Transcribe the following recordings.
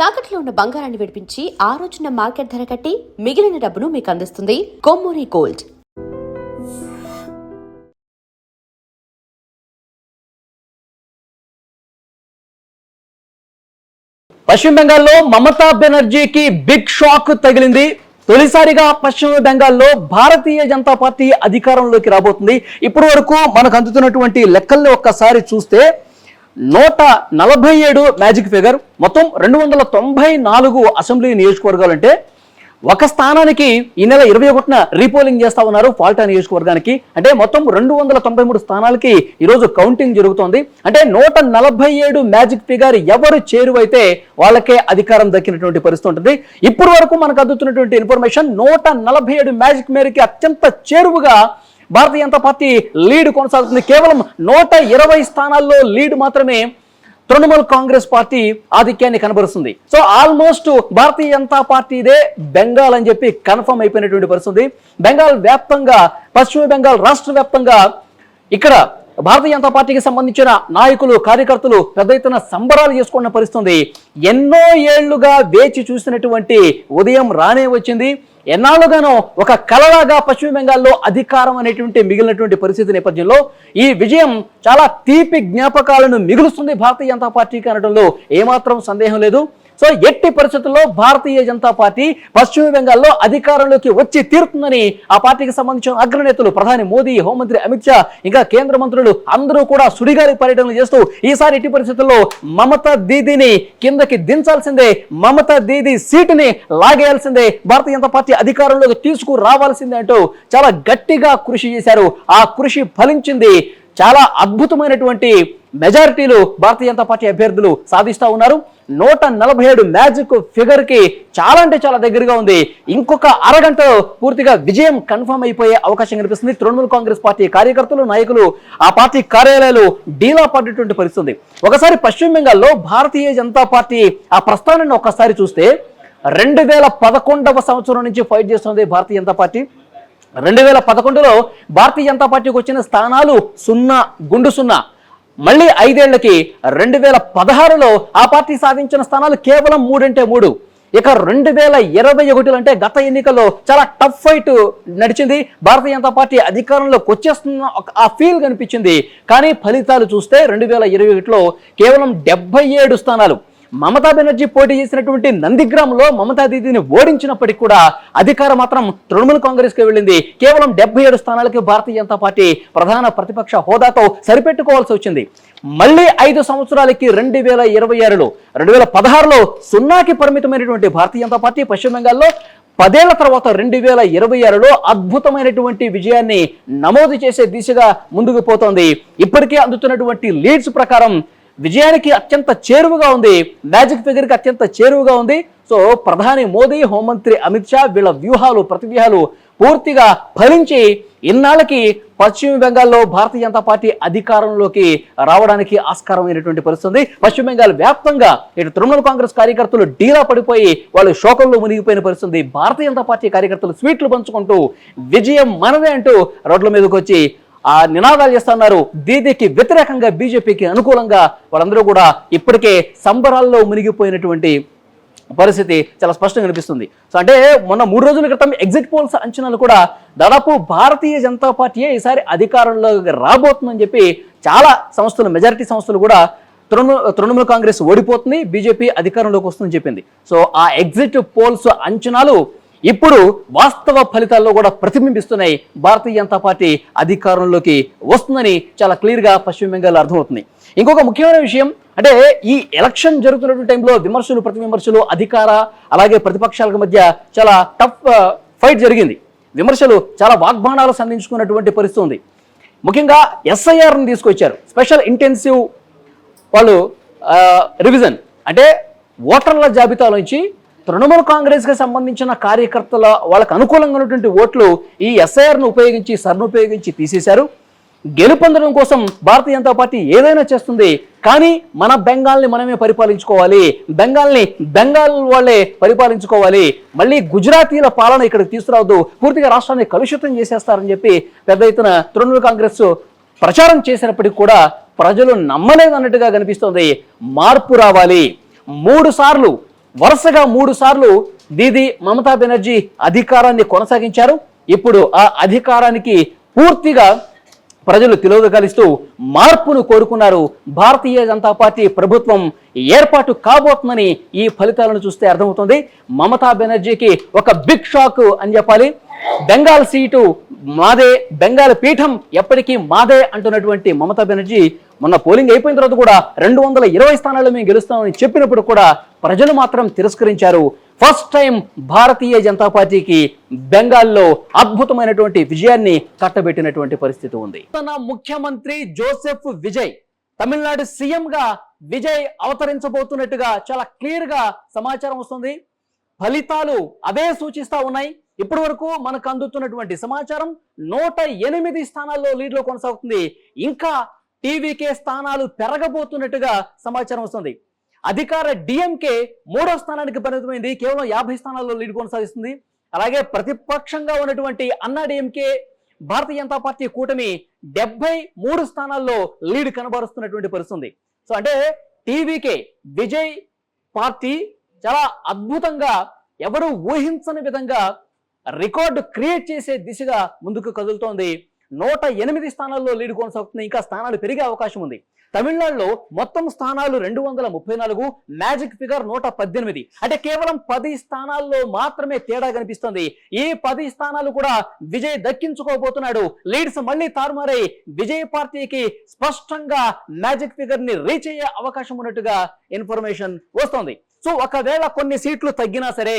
తాకట్లో ఉన్న బంగారాన్ని విడిపించి ఆ రోజున మార్కెట్ ధర కట్టి మిగిలిన డబ్బును మీకు అందిస్తుంది కొమ్మూరి గోల్డ్. పశ్చిమ బెంగాల్లో మమతా బెనర్జీకి బిగ్ షాక్ తగిలింది. తొలిసారిగా పశ్చిమ బెంగాల్లో భారతీయ జనతా పార్టీ అధికారంలోకి రాబోతుంది. ఇప్పటి వరకు మనకు అందుతున్నటువంటి లెక్కల్ని ఒక్కసారి చూస్తే 147 మ్యాజిక్ ఫిగర్, మొత్తం 294 అసెంబ్లీ నియోజకవర్గాలు. అంటే ఒక స్థానానికి ఈ నెల 21న రీపోలింగ్ చేస్తా ఉన్నారు ఫాల్టా నియోజకవర్గానికి. అంటే మొత్తం 293 స్థానాలకి ఈరోజు కౌంటింగ్ జరుగుతోంది. అంటే 147 మ్యాజిక్ ఫిగర్ ఎవరు చేరువైతే వాళ్ళకే అధికారం దక్కినటువంటి పరిస్థితి ఉంటుంది. ఇప్పటి వరకు మనకు అందుతున్నటువంటి ఇన్ఫర్మేషన్ 147 మ్యాజిక్ మేరకి అత్యంత చేరువుగా భారతీయ జనతా పార్టీ లీడ్ కొనసాగుతుంది. కేవలం 120 స్థానాల్లో లీడ్ మాత్రమే తృణమూల్ కాంగ్రెస్ పార్టీ ఆధిక్యాన్ని కనబరుస్తుంది. సో ఆల్మోస్ట్ భారతీయ జనతా పార్టీదే బెంగాల్ అని చెప్పి కన్ఫర్మ్ అయిపోయినటువంటి పరిస్థితి. బెంగాల్ వ్యాప్తంగా, పశ్చిమ బెంగాల్ రాష్ట్ర వ్యాప్తంగా ఇక్కడ భారతీయ జనతా పార్టీకి సంబంధించిన నాయకులు, కార్యకర్తలు పెద్ద ఎత్తున సంబరాలు చేసుకున్న పరిస్థితి. ఎన్నో ఏళ్లుగా వేచి చూసినటువంటి ఉదయం రానే వచ్చింది. ఎన్నాళ్ళుగానో ఒక కలలాగా పశ్చిమ బెంగాల్లో అధికారం అనేటువంటి మిగిలినటువంటి పరిస్థితి నేపథ్యంలో ఈ విజయం చాలా తీపి జ్ఞాపకాలను మిగులుస్తుంది భారతీయ జనతా పార్టీకి అనడంలో ఏమాత్రం సందేహం లేదు. సో ఎట్టి పరిస్థితుల్లో భారతీయ జనతా పార్టీ పశ్చిమ బెంగాల్లో అధికారంలోకి వచ్చి తీరుతుందని ఆ పార్టీకి సంబంధించిన అగ్రనేతలు, ప్రధాని మోదీ, హోంమంత్రి అమిత్ షా, ఇంకా కేంద్ర మంత్రులు అందరూ కూడా సుడిగాలి పర్యటనలు చేస్తూ ఈసారి ఎట్టి పరిస్థితుల్లో మమతా దీదీని కిందకి దించాల్సిందే, మమతా దీదీ సీటుని లాగేయాల్సిందే, భారతీయ జనతా పార్టీ అధికారంలోకి తీసుకురావాల్సిందే అంటూ చాలా గట్టిగా కృషి చేశారు. ఆ కృషి ఫలించింది. చాలా అద్భుతమైనటువంటి మెజారిటీలు భారతీయ జనతా పార్టీ అభ్యర్థులు సాధిస్తూ ఉన్నారు. 147 మ్యాజిక్ ఫిగర్ కి చాలా అంటే చాలా దగ్గరగా ఉంది. ఇంకొక అరగంటలో పూర్తిగా విజయం కన్ఫర్మ్ అయిపోయే అవకాశం కనిపిస్తుంది. తృణమూల్ కాంగ్రెస్ పార్టీ కార్యకర్తలు, నాయకులు, ఆ పార్టీ కార్యాలయాలు డీలా పడ్డటువంటి పరిస్థితుంది. ఒకసారి పశ్చిమ బెంగాల్లో భారతీయ జనతా పార్టీ ఆ ప్రస్థానాన్ని ఒక్కసారి చూస్తే 2011వ సంవత్సరం నుంచి ఫైట్ చేస్తుంది భారతీయ జనతా పార్టీ. 2011లో భారతీయ జనతా పార్టీకి వచ్చిన స్థానాలు 0 మళ్ళీ 5 ఏళ్లకి 2016లో ఆ పార్టీ సాధించిన స్థానాలు కేవలం 3 ఇక 2021 అంటే గత ఎన్నికల్లో చాలా టఫ్ ఫైట్ నడిచింది. భారతీయ జనతా పార్టీ అధికారంలోకి వచ్చేస్తున్న ఆ ఫీల్ కనిపించింది. కానీ ఫలితాలు చూస్తే 2021లో కేవలం 77 స్థానాలు. మమతా బెనర్జీ పోటీ చేసినటువంటి నందిగ్రామ్లో మమతా దీదీని ఓడించినప్పటికీ కూడా అధికారం మాత్రం తృణమూల్ కాంగ్రెస్కి వెళ్ళింది. కేవలం 77 స్థానాలకి భారతీయ జనతా పార్టీ ప్రధాన ప్రతిపక్ష హోదాతో సరిపెట్టుకోవాల్సి వచ్చింది. మళ్ళీ 5 సంవత్సరాలకి 2026లో 2016లో 0కి పరిమితమైనటువంటి భారతీయ జనతా పార్టీ పశ్చిమ బెంగాల్లో 10 ఏళ్ల తర్వాత 2026లో అద్భుతమైనటువంటి విజయాన్ని నమోదు చేసే దిశగా ముందుకు పోతోంది. ఇప్పటికే అందుతున్నటువంటి లీడ్స్ ప్రకారం విజయానికి అత్యంత చేరువుగా ఉంది, మ్యాజిక్ ఫిగర్కి అత్యంత చేరువుగా ఉంది. సో ప్రధాని మోదీ, హోంమంత్రి అమిత్ షా వీళ్ళ వ్యూహాలు, ప్రతివ్యూహాలు పూర్తిగా ఫలించి ఇన్నాళ్ళకి పశ్చిమ బెంగాల్లో భారతీయ జనతా పార్టీ అధికారంలోకి రావడానికి ఆస్కారమైనటువంటి పరిస్థితి. పశ్చిమ బెంగాల్ వ్యాప్తంగా ఇటు తృణమూల్ కాంగ్రెస్ కార్యకర్తలు డీలా పడిపోయి వాళ్ళు శోకంలో మునిగిపోయిన పరిస్థితి. భారతీయ జనతా పార్టీ కార్యకర్తలు స్వీట్లు పంచుకుంటూ విజయం మనదే అంటూ రోడ్ల మీదకి వచ్చి ఆ నినాదాలు చేస్తున్నారు. దీదీకి వ్యతిరేకంగా, బీజేపీకి అనుకూలంగా వాళ్ళందరూ కూడా ఇప్పటికే సంబరాల్లో మునిగిపోయినటువంటి పరిస్థితి చాలా స్పష్టంగా కనిపిస్తుంది. సో అంటే మొన్న 3 రోజుల క్రితం ఎగ్జిట్ పోల్స్ అంచనాలు కూడా దాదాపు భారతీయ జనతా పార్టీయే ఈసారి అధికారంలోకి రాబోతుందని చెప్పి చాలా సంస్థలు, మెజారిటీ సంస్థలు కూడా తృణమూల్ కాంగ్రెస్ ఓడిపోతుంది, బీజేపీ అధికారంలోకి వస్తుందని చెప్పింది. సో ఆ ఎగ్జిట్ పోల్స్ అంచనాలు ఇప్పుడు వాస్తవ ఫలితాల్లో కూడా ప్రతిబింబిస్తున్నాయి. భారతీయ జనతా పార్టీ అధికారంలోకి వస్తుందని చాలా క్లియర్గా పశ్చిమ బెంగాల్ అర్థమవుతుంది. ఇంకొక ముఖ్యమైన విషయం అంటే ఈ ఎలక్షన్ జరుగుతున్నటువంటి టైంలో విమర్శలు, ప్రతి విమర్శలు, అధికార అలాగే ప్రతిపక్షాల మధ్య చాలా టఫ్ ఫైట్ జరిగింది. విమర్శలు చాలా వాగ్బాణాలు సంధించుకున్నటువంటి పరిస్థితి ఉంది. ముఖ్యంగా SIRని తీసుకొచ్చారు, స్పెషల్ ఇంటెన్సివ్ వాళ్ళు రివిజన్. అంటే ఓటర్ల జాబితాలో నుంచి తృణమూల్ కాంగ్రెస్కి సంబంధించిన కార్యకర్తల వాళ్ళకు అనుకూలంగా ఉన్నటువంటి ఓట్లు ఈ SIRను ఉపయోగించి, సర్ను ఉపయోగించి తీసేశారు. గెలుపొందడం కోసం భారతీయ జనతా పార్టీ ఏదైనా చేస్తుంది, కానీ మన బెంగాల్ని మనమే పరిపాలించుకోవాలి, బెంగాల్ వాళ్ళే పరిపాలించుకోవాలి, మళ్ళీ గుజరాతీల పాలన ఇక్కడికి తీసుకురావద్దు, పూర్తిగా రాష్ట్రాన్ని కలుషితం చేసేస్తారని చెప్పి పెద్ద ఎత్తున తృణమూల్ కాంగ్రెస్ ప్రచారం చేసినప్పటికీ కూడా ప్రజలు నమ్మలేదు అన్నట్టుగా కనిపిస్తోంది. మార్పు రావాలి. 3 సార్లు వరుసగా 3 సార్లు దీది మమతా బెనర్జీ అధికారాన్ని కొనసాగించారు. ఇప్పుడు ఆ అధికారానికి పూర్తిగా ప్రజలు తిలోదకాలిస్తూ మార్పును కోరుకున్నారు. భారతీయ జనతా పార్టీ ప్రభుత్వం ఏర్పాటు కాబోతుందని ఈ ఫలితాలను చూస్తే అర్థమవుతుంది. మమతా బెనర్జీకి ఒక బిగ్ షాక్ అని చెప్పాలి. బెంగాల్ సీటు మాదే, బెంగాల్ పీఠం ఎప్పటికీ మాదే అంటున్నటువంటి మమతా బెనర్జీ మొన్న పోలింగ్ అయిపోయిన తర్వాత కూడా 220 స్థానాల్లో మేము గెలుస్తామని చెప్పినప్పుడు కూడా ప్రజలు మాత్రం తిరస్కరించారు. ఫస్ట్ టైం భారతీయ జనతా పార్టీకి బెంగాల్లో అద్భుతమైనటువంటి విజయాన్ని కట్టబెట్టినటువంటి పరిస్థితి ఉంది. ముఖ్యమంత్రి జోసెఫ్ విజయ్ తమిళనాడు సీఎం గా విజయ్ అవతరించబోతున్నట్టుగా చాలా క్లియర్ గా సమాచారం వస్తుంది. ఫలితాలు అవే సూచిస్తా ఉన్నాయి. ఇప్పటి వరకు మనకు అందుతున్నటువంటి సమాచారం 108 స్థానాల్లో లీడ్ లో కొనసాగుతుంది. ఇంకా టీవీకే స్థానాలు పెరగబోతున్నట్టుగా సమాచారం వస్తుంది. అధికార డిఎంకే 3వ స్థానానికి పరిమితమైంది, కేవలం 50 స్థానాల్లో లీడ్ కొనసాగిస్తుంది. అలాగే ప్రతిపక్షంగా ఉన్నటువంటి అన్నా డిఎంకే భారతీయ జనతా పార్టీ కూటమి 73 స్థానాల్లో లీడ్ కనబరుస్తున్నటువంటి పరిస్థితి. సో అంటే టీవీకే విజయ్ పార్టీ చాలా అద్భుతంగా ఎవరు ఊహించని విధంగా రికార్డు క్రియేట్ చేసే దిశగా ముందుకు కదులుతోంది. 108 స్థానాల్లో లీడ్ కొనసాగుతుంది. ఇంకా స్థానాలు పెరిగే అవకాశం ఉంది. తమిళనాడులో మొత్తం స్థానాలు 234, మ్యాజిక్ ఫిగర్ 118. అంటే కేవలం 10 స్థానాల్లో మాత్రమే తేడా కనిపిస్తుంది. ఈ 10 స్థానాలు కూడా విజయ్ దక్కించుకోబోతున్నాడు. లీడ్స్ మళ్ళీ తారుమారై విజయ్ పార్టీకి స్పష్టంగా మ్యాజిక్ ఫిగర్ ని రీచ్ అయ్యే అవకాశం ఉన్నట్టుగా ఇన్ఫర్మేషన్ వస్తోంది. సో ఒకవేళ కొన్ని సీట్లు తగ్గినా సరే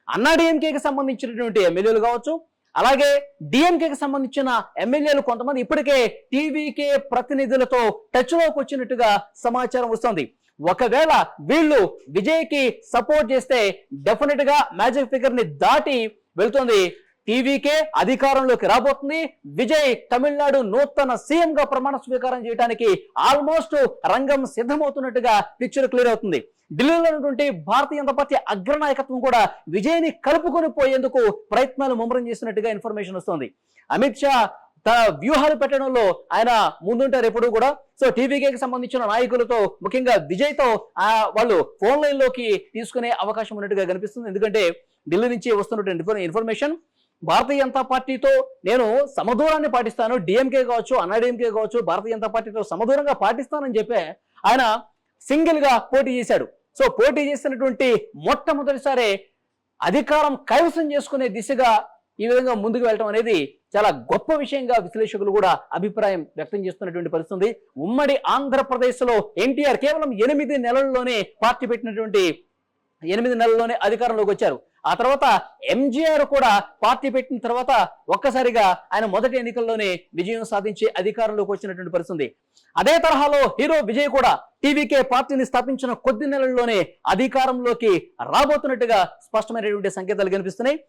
అన్నా డిఎంకేకి సంబంధించినటువంటి ఎమ్మెల్యేలు కావచ్చు, అలాగే డిఎంకేకి సంబంధించిన ఎమ్మెల్యేలు కొంతమంది ఇప్పటికే టీవీకే ప్రతినిధులతో టచ్ లోకి వచ్చినట్టుగా సమాచారం వస్తుంది. ఒకవేళ వీళ్ళు విజయ్కి సపోర్ట్ చేస్తే డెఫినెట్ గా మ్యాజిక్ ఫిగర్ ని దాటి వెళ్తుంది. టీవీకే అధికారంలోకి రాబోతుంది. విజయ్ తమిళనాడు నూతన సీఎం గా ప్రమాణ స్వీకారం చేయడానికి ఆల్మోస్ట్ రంగం సిద్ధమవుతున్నట్టుగా పిక్చర్ క్లియర్ అవుతుంది. ఢిల్లీలో ఉన్నటువంటి భారతీయ జనతా పార్టీ అగ్రనాయకత్వం కూడా విజయ్ని కలుపుకొని పోయేందుకు ప్రయత్నాలు ముమ్మరం చేస్తున్నట్టుగా ఇన్ఫర్మేషన్ వస్తుంది. అమిత్ షా తన వ్యూహాలు పెట్టడంలో ఆయన ముందుంటారు ఎప్పుడు కూడా. సో టీవీకేకి సంబంధించిన నాయకులతో ముఖ్యంగా విజయ్ తో వాళ్ళు ఫోన్ లైన్ లోకి తీసుకునే అవకాశం ఉన్నట్టుగా కనిపిస్తుంది. ఎందుకంటే ఢిల్లీ నుంచి వస్తున్నటువంటి ఇన్ఫర్మేషన్ భారతీయ జనతా పార్టీతో నేను సమదూరాన్ని పాటిస్తాను, డిఎంకే కావచ్చు, అన్నా డిఎంకే కావచ్చు, భారతీయ జనతా పార్టీతో సమదూరంగా పాటిస్తానని చెప్పి ఆయన సింగిల్ గా పోటీ చేశాడు. సో పోటీ చేసినటువంటి మొట్టమొదటిసారి అధికారం కైవసం చేసుకునే దిశగా ఈ విధంగా ముందుకు వెళ్ళడం అనేది చాలా గొప్ప విషయంగా విశ్లేషకులు కూడా అభిప్రాయం వ్యక్తం చేస్తున్నటువంటి పరిస్థితి. ఉమ్మడి ఆంధ్రప్రదేశ్ లో ఎన్టీఆర్ కేవలం 8 నెలల్లోనే పార్టీ పెట్టినటువంటి 8 నెలల్లోనే అధికారంలోకి వచ్చారు. ఆ తర్వాత ఎంజీఆర్ కూడా పార్టీ పెట్టిన తర్వాత ఒక్కసారిగా ఆయన మొదటి ఎన్నికల్లోనే విజయం సాధించి అధికారంలోకి వచ్చినటువంటి పరిస్థితి. అదే తరహాలో హీరో విజయ్ కూడా టీవీకే పార్టీని స్థాపించిన కొద్ది నెలల్లోనే అధికారంలోకి రాబోతున్నట్టుగా స్పష్టమైనటువంటి సంకేతాలు కనిపిస్తున్నాయి.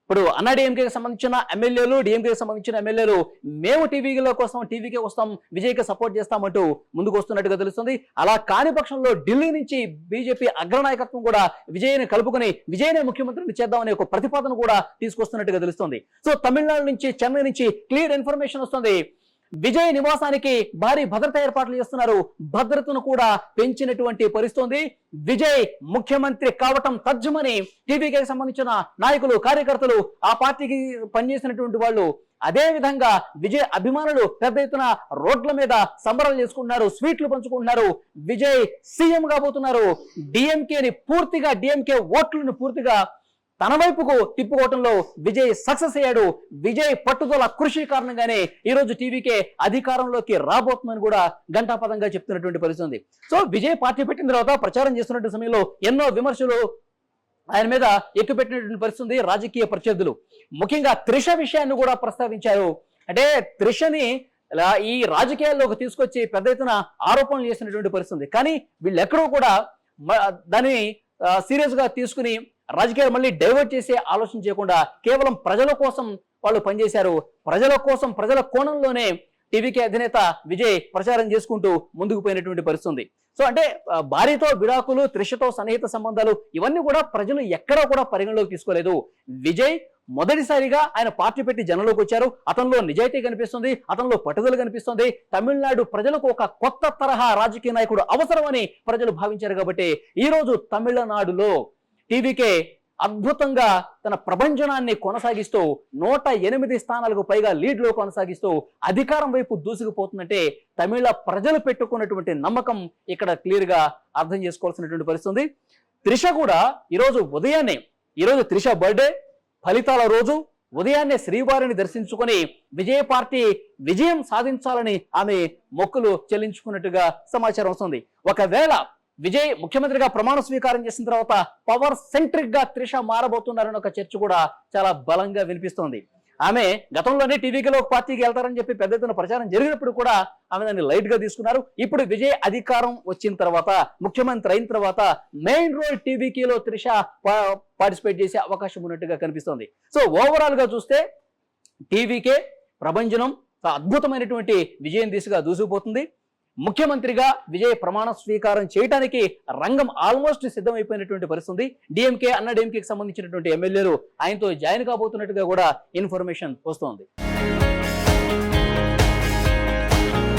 ఇప్పుడు అన్నా డిఎంకేకి సంబంధించిన ఎమ్మెల్యేలు, డిఎంకేకి సంబంధించిన ఎమ్మెల్యేలు మేము టీవీలో కోసం టీవీకే వస్తాం, విజయ్కి సపోర్ట్ చేస్తామంటూ ముందుకు వస్తున్నట్టుగా తెలుస్తుంది. అలా కాని పక్షంలో ఢిల్లీ నుంచి బీజేపీ అగ్రనాయకత్వం కూడా విజయ్ని కలుపుకొని విజయ్నే ముఖ్యమంత్రిని చేద్దామనే ఒక ప్రతిపాదన కూడా తీసుకొస్తున్నట్టుగా తెలుస్తుంది. సో తమిళనాడు నుంచి, చెన్నై నుంచి క్లియర్ ఇన్ఫర్మేషన్ వస్తుంది. విజయ్ నివాసానికి భారీ భద్రతా ఏర్పాట్లు చేస్తున్నారు. భద్రతను కూడా పెంచినటువంటి పరిస్థితి. విజయ్ ముఖ్యమంత్రి కావటం తథ్యమని టీవీకి సంబంధించిన నాయకులు, కార్యకర్తలు, ఆ పార్టీకి పనిచేసినటువంటి వాళ్ళు, అదే విధంగా విజయ్ అభిమానులు పెద్ద ఎత్తున రోడ్ల మీద సంబరాలు చేసుకుంటున్నారు, స్వీట్లు పంచుకుంటున్నారు. విజయ్ సీఎం కాబోతున్నారు. డిఎంకే ఓట్లను పూర్తిగా తన వైపుకు తిప్పుకోవటంలో విజయ్ సక్సెస్ అయ్యాడు. విజయ్ పట్టుదల కృషి కారణంగానే ఈ రోజు టీవీకే అధికారంలోకి రాబోతుందని కూడా ఘంటాపథంగా చెప్తున్నటువంటి పరిస్థితి. సో విజయ్ పార్టీ పెట్టిన తర్వాత ప్రచారం చేస్తున్నటువంటి సమయంలో ఎన్నో విమర్శలు ఆయన మీద ఎక్కుపెట్టినటువంటి పరిస్థితి. రాజకీయ ప్రత్యర్థులు ముఖ్యంగా త్రిష విషయాన్ని కూడా ప్రస్తావించారు. అంటే త్రిషని ఈ రాజకీయాల్లోకి తీసుకొచ్చి పెద్ద ఎత్తున ఆరోపణలు చేసినటువంటి పరిస్థితి. కానీ వీళ్ళు ఎక్కడో కూడా దాన్ని సీరియస్ గా తీసుకుని రాజకీయాలు మళ్ళీ డైవర్ట్ చేసే ఆలోచన చేయకుండా కేవలం ప్రజల కోసం వాళ్ళు పనిచేశారు. ప్రజల కోసం, ప్రజల కోణంలోనే టీవీకే అధినేత విజయ్ ప్రచారం చేసుకుంటూ ముందుకు పోయినటువంటి పరిస్థితి. సో అంటే భార్యతో విడాకులు, త్రిషతో సన్నిహిత సంబంధాలు ఇవన్నీ కూడా ప్రజలు ఎక్కడా కూడా పరిగణలోకి తీసుకోలేదు. విజయ్ మొదటిసారిగా ఆయన పార్టీ పెట్టి జనంలోకి వచ్చారు. అతనిలో నిజాయితీ కనిపిస్తుంది, అతనిలో పట్టుదల కనిపిస్తుంది. తమిళనాడు ప్రజలకు ఒక కొత్త తరహా రాజకీయ నాయకుడు అవసరమని ప్రజలు భావించారు. కాబట్టి ఈ రోజు తమిళనాడులో టీవీకే అద్భుతంగా తన ప్రభంజనాన్ని కొనసాగిస్తూ 108 స్థానాలకు పైగా లీడ్లో కొనసాగిస్తూ అధికారం వైపు దూసుకుపోతుందంటే తమిళ ప్రజలు పెట్టుకున్నటువంటి నమ్మకం ఇక్కడ క్లియర్ గా అర్థం చేసుకోవాల్సినటువంటి పరిస్థితి. త్రిష కూడా ఈరోజు త్రిష బర్త్డే ఫలితాల రోజు ఉదయాన్నే శ్రీవారిని దర్శించుకొని విజయ పార్టీ విజయం సాధించాలని ఆమె మొక్కులు చెల్లించుకున్నట్టుగా సమాచారం వస్తుంది. ఒకవేళ విజయ్ ముఖ్యమంత్రిగా ప్రమాణ స్వీకారం చేసిన తర్వాత పవర్ సెంట్రిక్ గా త్రిష మారబోతున్నారని ఒక చర్చ కూడా చాలా బలంగా వినిపిస్తోంది. ఆమె గతంలోనే టీవీలో ఒక పార్టీకి వెళ్తారని చెప్పి పెద్ద ఎత్తున ప్రచారం జరిగినప్పుడు కూడా ఆమె దాన్ని లైట్ గా తీసుకున్నారు. ఇప్పుడు విజయ్ అధికారం వచ్చిన తర్వాత, ముఖ్యమంత్రి అయిన తర్వాత మెయిన్ రోల్ టీవీలో త్రిష పార్టిసిపేట్ చేసే అవకాశం ఉన్నట్టుగా కనిపిస్తోంది. సో ఓవరాల్ గా చూస్తే టీవీకే ప్రభంజనం అద్భుతమైనటువంటి విజయం దిశగా దూసుకుపోతుంది. ముఖ్యమంత్రిగా విజయ్ ప్రమాణ స్వీకారం చేయడానికి రంగం ఆల్మోస్ట్ సిద్ధమైపోయినటువంటి పరిస్థితి. డిఎంకే అన్నా డిఎంకేకి సంబంధించినటువంటి ఎమ్మెల్యేలు ఆయనతో జాయిన్ కాబోతున్నట్టుగా కూడా ఇన్ఫర్మేషన్ వస్తోంది.